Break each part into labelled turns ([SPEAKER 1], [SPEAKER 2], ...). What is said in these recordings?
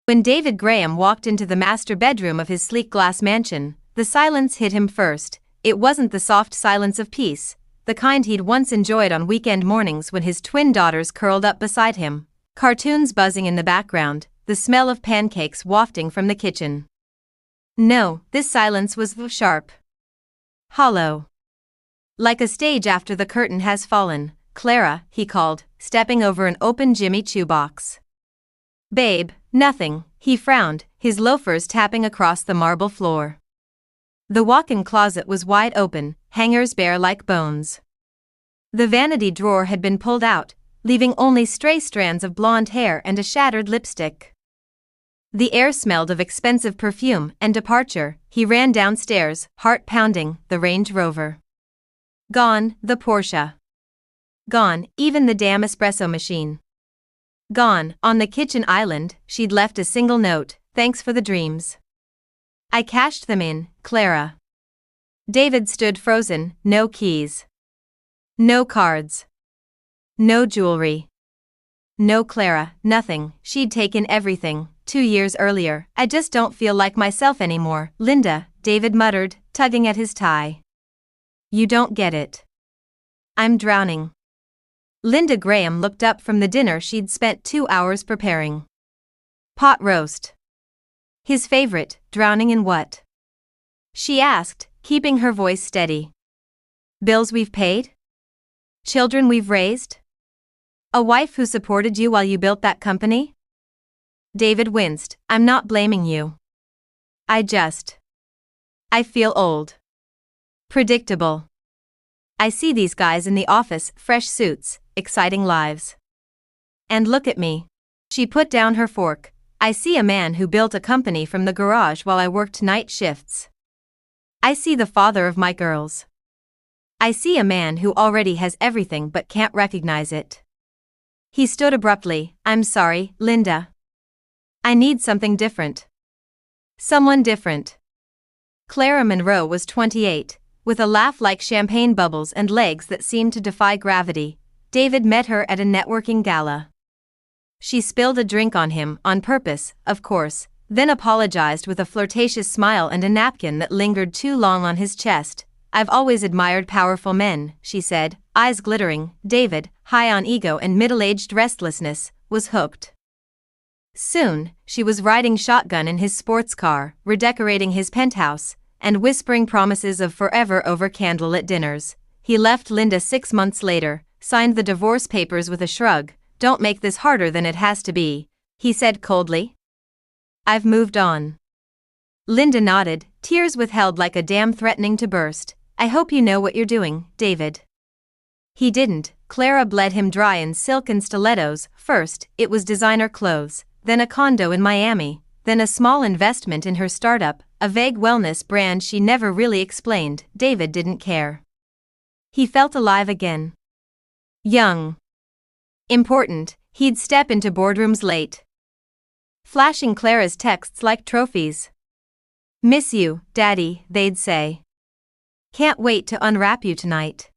[SPEAKER 1] When David Graham walked into the master bedroom of his sleek glass mansion, the silence hit him first. It wasn't the soft silence of peace, the kind he'd once enjoyed on weekend mornings when his twin daughters curled up beside him, cartoons buzzing in the background, the smell of pancakes wafting from the kitchen. No, this silence was sharp. Hollow. Like a stage after the curtain has fallen. "Clara," he called, stepping over an open Jimmy Choo box. "Babe, nothing," he frowned, his loafers tapping across the marble floor. The walk-in closet was wide open, hangers bare like bones. The vanity drawer had been pulled out, leaving only stray strands of blonde hair and a shattered lipstick. The air smelled of expensive perfume and departure. He ran downstairs, heart pounding, the Range Rover. Gone, the Porsche. Gone, even the damn espresso machine. Gone, on the kitchen island, she'd left a single note: "Thanks for the dreams. I cashed them in, Clara." David stood frozen, no keys. No cards. No jewelry. No Clara, nothing, she'd taken everything. 2 years earlier. "I just don't feel like myself anymore, Linda," David muttered, tugging at his tie. "You don't get it. I'm drowning." Linda Graham looked up from the dinner she'd spent 2 hours preparing. Pot roast. His favorite. "Drowning in what?" she asked, keeping her voice steady. "Bills we've paid? Children we've raised? A wife who supported you while you built that company?" David winced. "I'm not blaming you. I feel old. Predictable. I see these guys in the office, fresh suits, exciting lives. And look at me." She put down her fork. "I see a man who built a company from the garage while I worked night shifts. I see the father of my girls. I see a man who already has everything but can't recognize it." He stood abruptly. "I'm sorry, Linda. I need something different. Someone different." Clara Monroe was 28, with a laugh like champagne bubbles and legs that seemed to defy gravity. David met her at a networking gala. She spilled a drink on him, on purpose, of course, then apologized with a flirtatious smile and a napkin that lingered too long on his chest. "I've always admired powerful men," she said, eyes glittering. David, high on ego and middle-aged restlessness, was hooked. Soon, she was riding shotgun in his sports car, redecorating his penthouse, and whispering promises of forever over candlelit dinners. He left Linda 6 months later, signed the divorce papers with a shrug. "Don't make this harder than it has to be," he said coldly. "I've moved on." Linda nodded, tears withheld like a dam threatening to burst. "I hope you know what you're doing, David." He didn't. Clara bled him dry in silk and stilettos. First, it was designer clothes, then a condo in Miami, then a small investment in her startup, a vague wellness brand she never really explained. David didn't care. He felt alive again. Young. Important. He'd step into boardrooms late, flashing Clara's texts like trophies. "Miss you, Daddy," they'd say. "Can't wait to unwrap you tonight."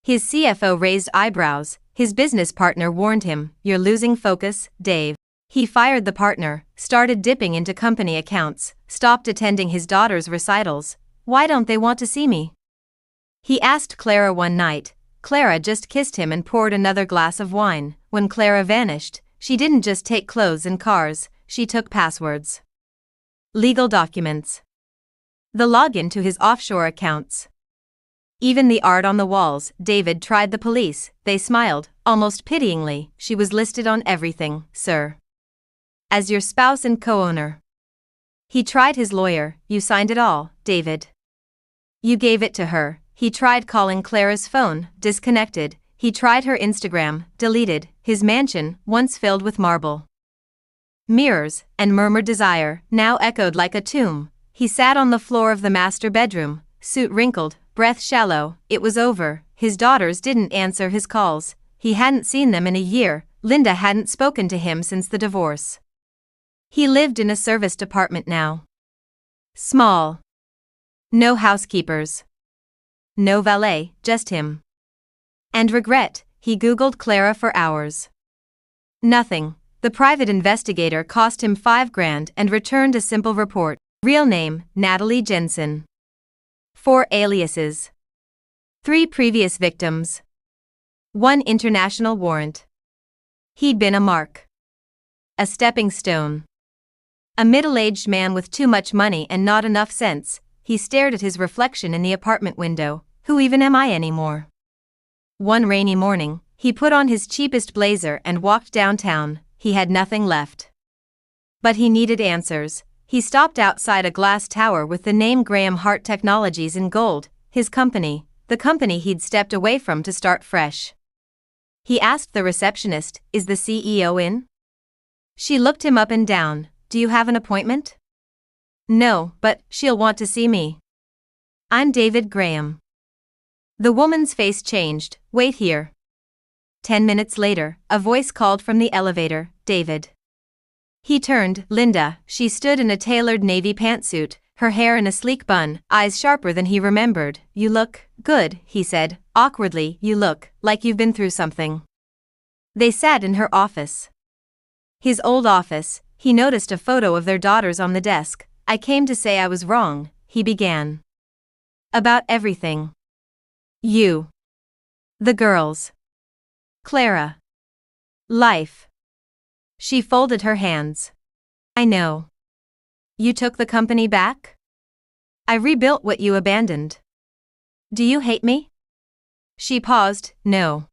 [SPEAKER 1] His CFO raised eyebrows. His business partner warned him, "You're losing focus, Dave." He fired the partner, started dipping into company accounts, stopped attending his daughter's recitals. "Why don't they want to see me?" he asked Clara one night. Clara just kissed him and poured another glass of wine. When Clara vanished, she didn't just take clothes and cars, she took passwords, legal documents, the login to his offshore accounts. Even the art on the walls. David tried the police. They smiled, almost pityingly. "She was listed on everything, sir, as your spouse and co-owner." He tried his lawyer. "You signed it all, David. You gave it to her." He tried calling Clara's phone, disconnected. He tried her Instagram, deleted. His mansion, once filled with marble, mirrors, and murmured desire, now echoed like a tomb. He sat on the floor of the master bedroom, suit wrinkled, breath shallow. It was over. His daughters didn't answer his calls. He hadn't seen them in a year. Linda hadn't spoken to him since the divorce. He lived in a service department now. Small. No housekeepers. No valet, just him. And regret. He Googled Clara for hours. Nothing. The private investigator cost him $5,000 and returned a simple report. Real name, Natalie Jensen. 4 aliases. 3 previous victims. 1 international warrant. He'd been a mark. A stepping stone. A middle-aged man with too much money and not enough sense. He stared at his reflection in the apartment window. Who even am I anymore? One rainy morning, he put on his cheapest blazer and walked downtown. He had nothing left. But he needed answers. He stopped outside a glass tower with the name Graham Hart Technologies in gold, his company, the company he'd stepped away from to start fresh. He asked the receptionist, "Is the CEO in?" She looked him up and down. "Do you have an appointment?" "No, but she'll want to see me." "I'm David Graham." The woman's face changed. "Wait here." 10 minutes later, a voice called from the elevator, "David." He turned. Linda. She stood in a tailored navy pantsuit, her hair in a sleek bun, eyes sharper than he remembered. "You look good," he said, awkwardly. "You look like you've been through something." They sat in her office. His old office. He noticed a photo of their daughters on the desk. "I came to say I was wrong," he began. "About everything. You. The girls. Clara. Life." She folded her hands. "I know. You took the company back? I rebuilt what you abandoned. Do you hate me?" She paused. "No.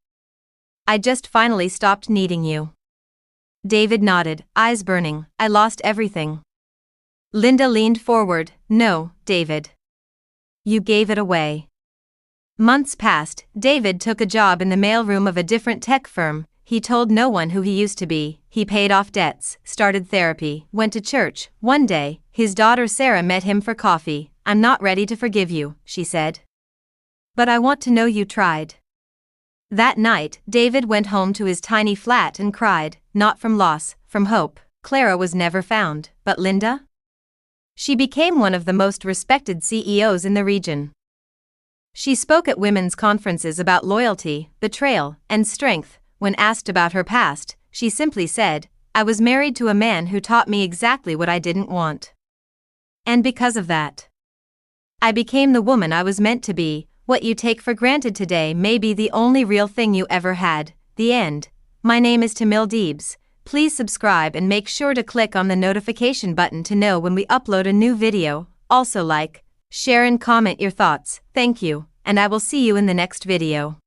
[SPEAKER 1] I just finally stopped needing you." David nodded, eyes burning. "I lost everything." Linda leaned forward. "No, David. You gave it away." Months passed. David took a job in the mailroom of a different tech firm. He told no one who he used to be. He paid off debts, started therapy, went to church. One day, his daughter Sarah met him for coffee. "I'm not ready to forgive you," she said. "But I want to know you tried." That night, David went home to his tiny flat and cried, not from loss, from hope. Clara was never found, but Linda? She became one of the most respected CEOs in the region. She spoke at women's conferences about loyalty, betrayal, and strength. When asked about her past, she simply said, "I was married to a man who taught me exactly what I didn't want. And because of that, I became the woman I was meant to be." What you take for granted today may be the only real thing you ever had. The end. My name is Temille Deebs. Please subscribe and make sure to click on the notification button to know when we upload a new video. Also like, share and comment your thoughts. Thank you, and I will see you in the next video.